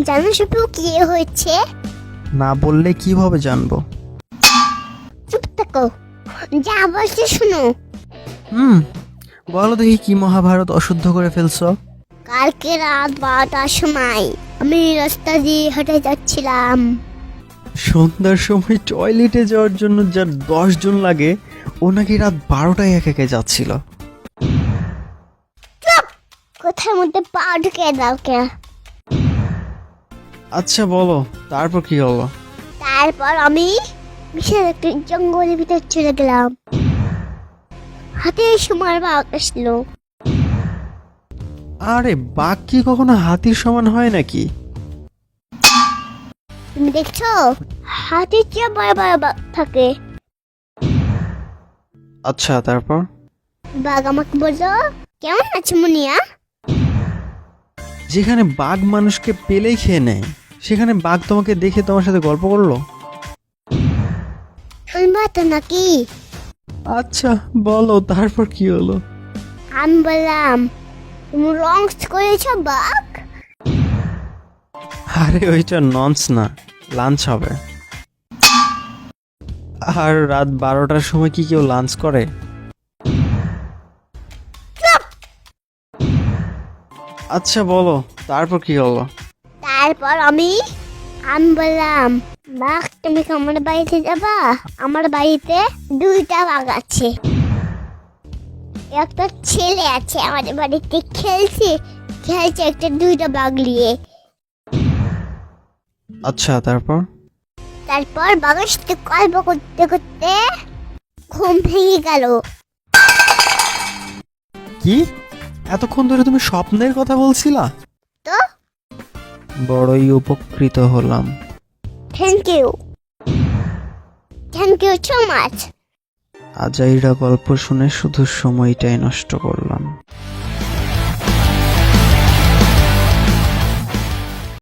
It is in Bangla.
জানো শুধু কি হয়েছে? না বললে কিভাবে জানবো? চুপ থাকো, যা বলছি শুনো। হুম, বলো দেখি কি মহাভারত অশুদ্ধ করে ফেলছো? কালকে রাত 12টার সময় আমি রাস্তা দিয়ে হেঁটে যাচ্ছিলাম। সন্ধ্যার সময় টয়লেটে যাওয়ার জন্য যার 10 জন লাগে, ও নাকি রাত 12টায় একা যাচ্ছিল। কোথার মধ্যে পা ঢুকে দাও কে? আচ্ছা বলো, তারপর কি হলো? তারপর আমি বিশাল একটা জঙ্গলের ভিতর চলে গেলাম। হাতে সময় বাঘ আসলো। আরে বাঘ কি কখনো হাতির সমান হয় নাকি? তুমি দেখছো, হাতির চেয়ে বড় বড় বাঘ থাকে। আচ্ছা তারপর? বাঘ আমাকে বললো, কেমন আছো মুনিয়া? যেখানে বাঘ মানুষকে পেলেই খেয়ে নেয়, সেখানে বাঘ তোমাকে দেখে তোমার সাথে গল্প করলো? শুনবা তো নাকি? আচ্ছা বলো, তারপর কি হলো? আমি বললাম, তুমি লঞ্চ করেছো বাঘ? আরে ওইটা নন্স না, লাঞ্চ হবে। আর রাত 12টার সময় কি কেউ লাঞ্চ করে? আচ্ছা বলো, তারপর কি হলো? তারপর আমি বললাম, বাঘ তুমি কি আমার বাড়িতে যাবা? আমার বাড়িতে 2টা বাঘ আছে। একটা ছেলে আছে আমাদের বাড়িতে, খেলছে খেলছে একটা 2টা বাঘ নিয়ে। আচ্ছা তারপর? তারপর বাঘের সাথে গল্প করতে করতে ঘুম ভেঙে গেল। কি, এতক্ষণ ধরে তুমি স্বপ্নের কথা বলছিলা? তো বড়ই উপকৃত হলাম। Thank you so much. আজাইরা গল্প শুনে শুধু সময়টাই নষ্ট করলাম।